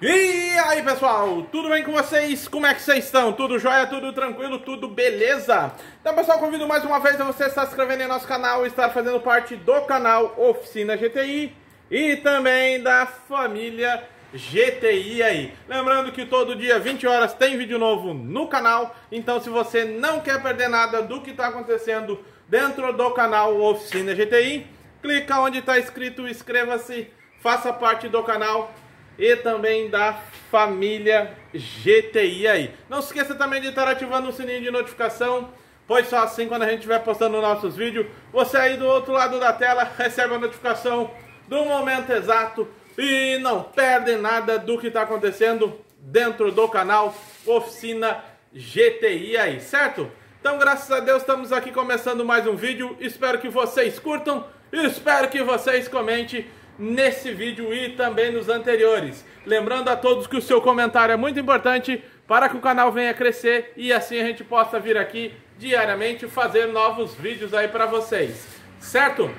E aí pessoal, tudo bem com vocês? Como é que vocês estão? Tudo jóia? Tudo tranquilo? Tudo beleza? Então pessoal, convido mais uma vez a você estar se inscrevendo em nosso canal e estar fazendo parte do canal Oficina GTI e também da família GTI aí. Lembrando que todo dia 20 horas tem vídeo novo no canal, então se você não quer perder nada do que está acontecendo dentro do canal Oficina GTI, clica onde está escrito inscreva-se, faça parte do canal e também da família GTI aí. Não se esqueça também de estar ativando o sininho de notificação, pois só assim quando a gente estiver postando nossos vídeos, você aí do outro lado da tela recebe a notificação do momento exato e não perde nada do que está acontecendo dentro do canal Oficina GTI aí, certo? Então graças a Deus estamos aqui começando mais um vídeo, espero que vocês curtam e espero que vocês comentem nesse vídeo e também nos anteriores. Lembrando a todos que o seu comentário é muito importante para que o canal venha crescer e assim a gente possa vir aqui diariamente fazer novos vídeos aí para vocês, certo?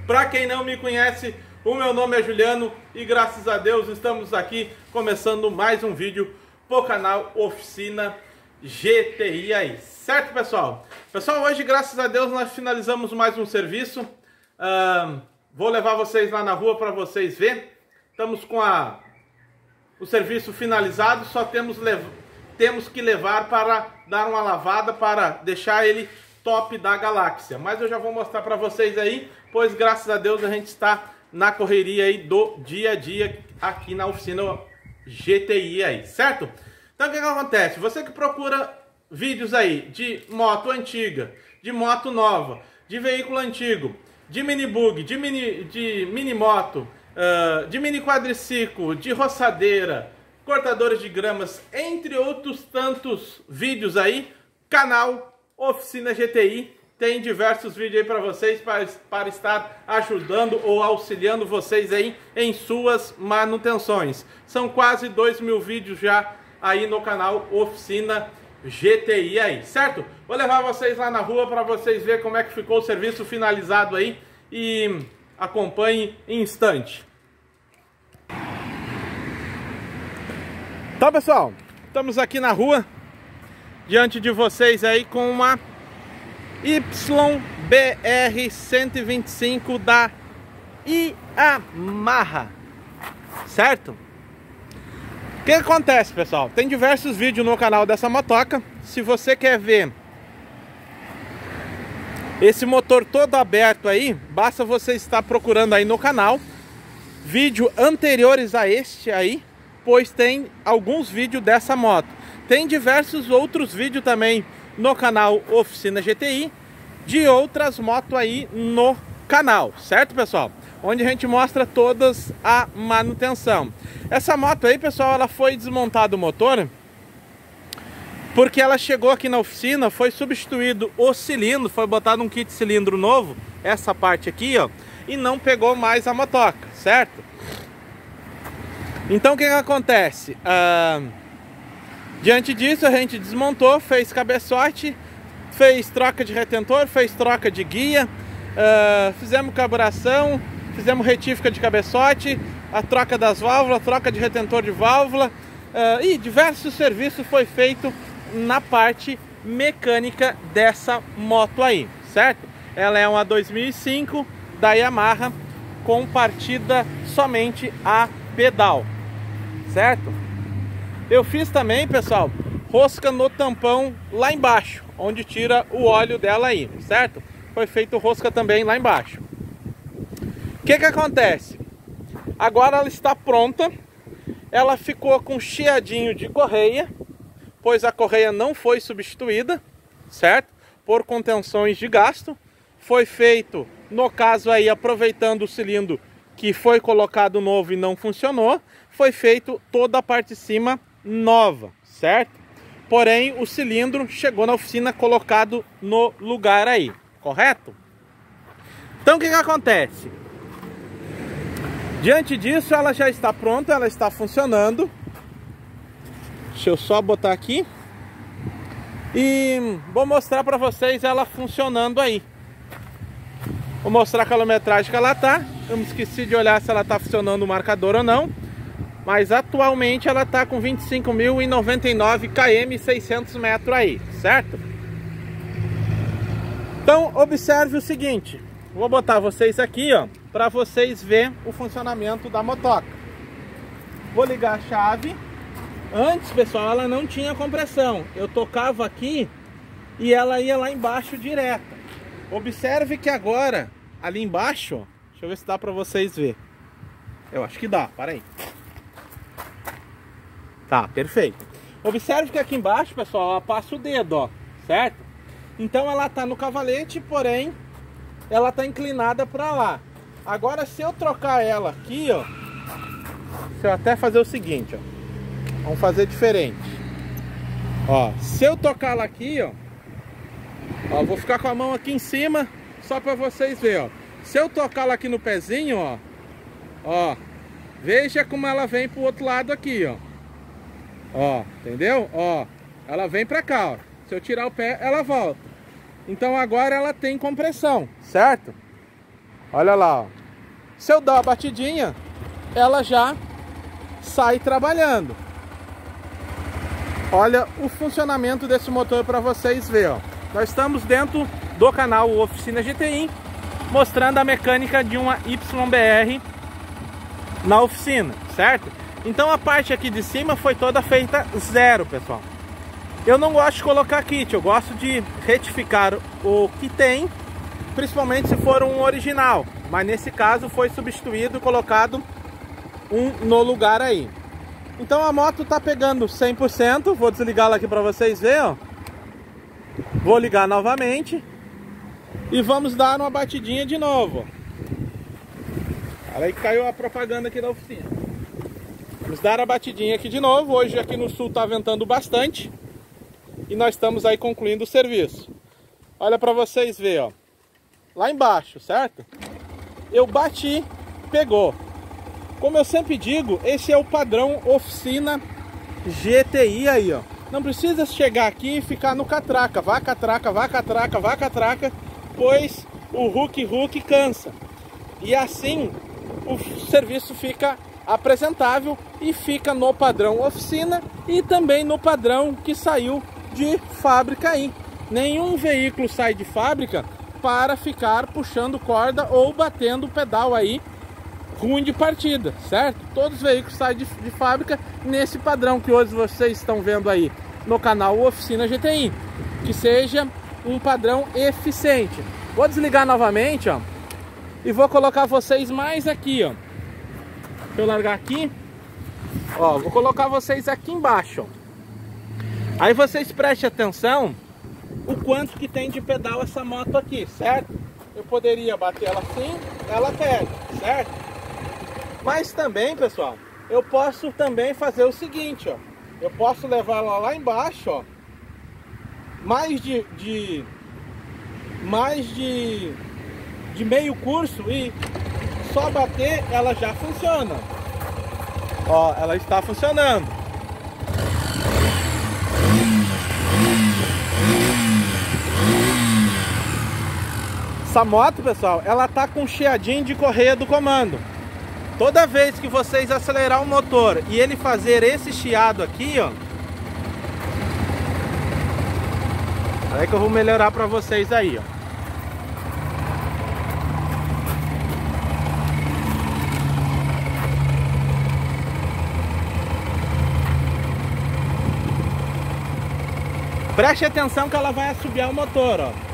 Para quem não me conhece, o meu nome é Juliano e graças a Deus estamos aqui começando mais um vídeo pro canal Oficina GTI aí, certo pessoal? Pessoal, hoje graças a Deus nós finalizamos mais um serviço. Vou levar vocês lá na rua para vocês verem. Estamos com o serviço finalizado, só temos que levar para dar uma lavada, para deixar ele top da galáxia. Mas eu já vou mostrar para vocês aí, pois graças a Deus a gente está na correria aí do dia a dia aqui na oficina GTI aí, certo? Então o que acontece? Você que procura vídeos aí de moto antiga, de moto nova, de veículo antigo, de mini bug, de mini moto, de mini quadriciclo, de roçadeira, cortadores de gramas, entre outros tantos vídeos aí, canal Oficina GTI tem diversos vídeos aí para vocês, para estar ajudando ou auxiliando vocês aí em suas manutenções. São quase 2.000 vídeos já aí no canal Oficina GTI aí, certo? Vou levar vocês lá na rua para vocês verem como é que ficou o serviço finalizado aí e acompanhe em instante. Então pessoal, estamos aqui na rua diante de vocês aí com uma YBR 125 da Yamaha, certo? O que acontece pessoal? Tem diversos vídeos no canal dessa motoca. Se você quer ver esse motor todo aberto aí, basta você estar procurando aí no canal vídeos anteriores a este aí, pois tem alguns vídeos dessa moto. Tem diversos outros vídeos também no canal Oficina GTI de outras motos aí no canal, certo pessoal? Onde a gente mostra todas a manutenção. Essa moto aí, pessoal, ela foi desmontada o motor porque ela chegou aqui na oficina, foi substituído o cilindro, foi botado um kit cilindro novo, essa parte aqui, ó, e não pegou mais a motoca, certo? Então o que acontece? Diante disso a gente desmontou, fez cabeçote, fez troca de retentor, fez troca de guia, fizemos carburação, fizemos retífica de cabeçote, a troca das válvulas, troca de retentor de válvula e diversos serviços foi feito na parte mecânica dessa moto aí, certo? Ela é uma 2005 da Yamaha com partida somente a pedal, certo? Eu fiz também, pessoal, rosca no tampão lá embaixo, onde tira o óleo dela aí, certo? Foi feito rosca também lá embaixo. O que acontece? Agora ela está pronta, ela ficou com chiadinho de correia, pois a correia não foi substituída, certo? Por contenções de gasto. Foi feito, no caso aí, aproveitando o cilindro que foi colocado novo e não funcionou, foi feito toda a parte de cima nova, certo? Porém, o cilindro chegou na oficina colocado no lugar aí, correto? Então o que acontece? Diante disso, ela já está pronta, ela está funcionando. Deixa eu só botar aqui. E vou mostrar para vocês ela funcionando aí. Vou mostrar a quilometragem que ela tá. Eu me esqueci de olhar se ela tá funcionando o marcador ou não. mas atualmente ela está com 25.099 km, 600 metros aí, certo? Então observe o seguinte, vou botar vocês aqui, ó, para vocês verem o funcionamento da motoca. Vou ligar a chave. Antes, pessoal, ela não tinha compressão. Eu tocava aqui e ela ia lá embaixo direto. Observe que agora, ali embaixo, ó, deixa eu ver se dá para vocês verem. Eu acho que dá, para aí. Tá, perfeito. Observe que aqui embaixo, pessoal, ela passa o dedo, ó, certo? Então ela tá no cavalete, porém, ela tá inclinada para lá. Agora, se eu trocar ela aqui, ó, se eu até fazer o seguinte, ó. Vamos fazer diferente. Ó, se eu tocar ela aqui, ó, vou ficar com a mão aqui em cima, só para vocês verem, ó. Se eu tocar ela aqui no pezinho, ó, veja como ela vem pro outro lado aqui, ó. Ó, entendeu? Ó, ela vem pra cá, ó. Se eu tirar o pé, ela volta. Então agora ela tem compressão, certo? Olha lá, ó. Se eu dar uma batidinha, ela já sai trabalhando. Olha o funcionamento desse motor para vocês verem, ó. Nós estamos dentro do canal Oficina GTI, mostrando a mecânica de uma YBR na oficina, certo? Então a parte aqui de cima foi toda feita zero, pessoal. Eu não gosto de colocar kit, eu gosto de retificar o que tem, principalmente se for um original. Mas nesse caso foi substituído, colocado um no lugar aí. Então a moto tá pegando 100%, vou desligá-la aqui para vocês verem, ó. Vou ligar novamente e vamos dar uma batidinha de novo. Olha aí que caiu a propaganda aqui da oficina. Vamos dar a batidinha aqui de novo. Hoje aqui no sul tá ventando bastante e nós estamos aí concluindo o serviço. Olha para vocês verem, ó. Lá embaixo, certo? Eu bati, pegou. Como eu sempre digo, esse é o padrão oficina GTI aí, ó. Não precisa chegar aqui e ficar no catraca. Vá catraca, vá catraca, vá catraca, pois o Hulk cansa. E assim o serviço fica apresentável e fica no padrão oficina e também no padrão que saiu de fábrica aí. Nenhum veículo sai de fábrica para ficar puxando corda ou batendo pedal aí ruim de partida, certo? Todos os veículos saem de fábrica nesse padrão que hoje vocês estão vendo aí no canal Oficina GTI, que seja um padrão eficiente. Vou desligar novamente, ó, e vou colocar vocês mais aqui, ó. Deixa eu largar aqui, ó, vou colocar vocês aqui embaixo, ó. Aí vocês prestem atenção o quanto que tem de pedal essa moto aqui, certo? Eu poderia bater ela assim, ela pega, certo? Mas também, pessoal, eu posso também fazer o seguinte, ó. Eu posso levar ela lá embaixo, ó. Mais de meio curso e só bater, ela já funciona. Ó, ela está funcionando. Essa moto, pessoal, ela tá com chiadinho de correia do comando. Toda vez que vocês acelerar o motor e ele fazer esse chiado aqui, ó, aí que eu vou melhorar para vocês aí, ó. Preste atenção que ela vai assobiar o motor, ó.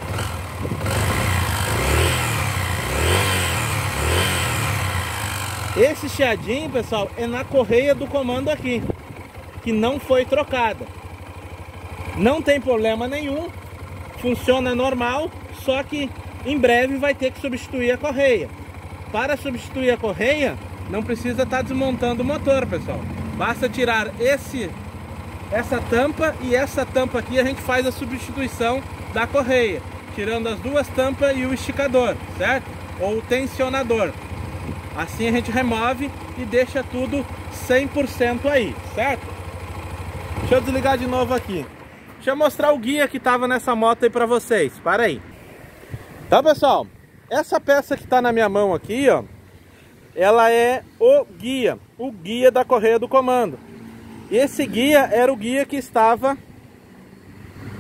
Esse chiadinho, pessoal, é na correia do comando aqui, que não foi trocada. Não tem problema nenhum, funciona normal, só que em breve vai ter que substituir a correia. Para substituir a correia, não precisa estar desmontando o motor, pessoal. Basta tirar essa tampa e essa tampa aqui, a gente faz a substituição da correia, tirando as duas tampas e o esticador, certo? Ou o tensionador. Assim a gente remove e deixa tudo 100% aí, certo? Deixa eu desligar de novo aqui. Deixa eu mostrar o guia que estava nessa moto aí para vocês. Para aí. Então, pessoal, essa peça que está na minha mão aqui, ó, ela é o guia da correia do comando. E esse guia era o guia que estava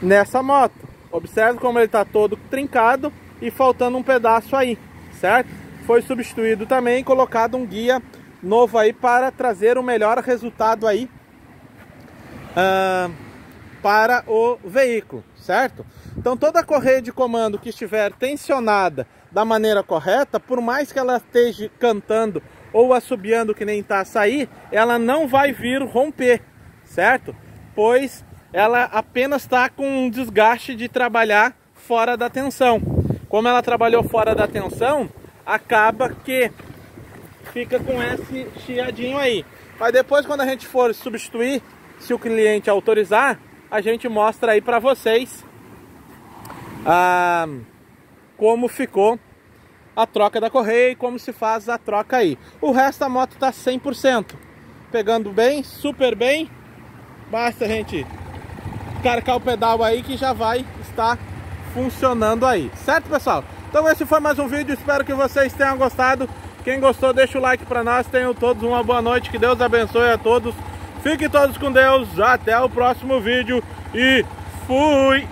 nessa moto. Observe como ele está todo trincado e faltando um pedaço aí, certo? Foi substituído também e colocado um guia novo aí para trazer o melhor resultado aí para o veículo, certo? Então toda a correia de comando que estiver tensionada da maneira correta, por mais que ela esteja cantando ou assobiando que nem tá a sair, ela não vai vir romper, certo? Pois ela apenas está com um desgaste de trabalhar fora da tensão. Como ela trabalhou fora da tensão, acaba que fica com esse chiadinho aí. Mas depois, quando a gente for substituir, se o cliente autorizar, a gente mostra aí para vocês como ficou a troca da correia e como se faz a troca aí. O resto da moto tá 100%, pegando bem, super bem. Basta a gente carregar o pedal aí que já vai estar funcionando aí, certo, pessoal? Então esse foi mais um vídeo, espero que vocês tenham gostado. Quem gostou, deixa o like para nós. Tenham todos uma boa noite, que Deus abençoe a todos. Fiquem todos com Deus, até o próximo vídeo e fui!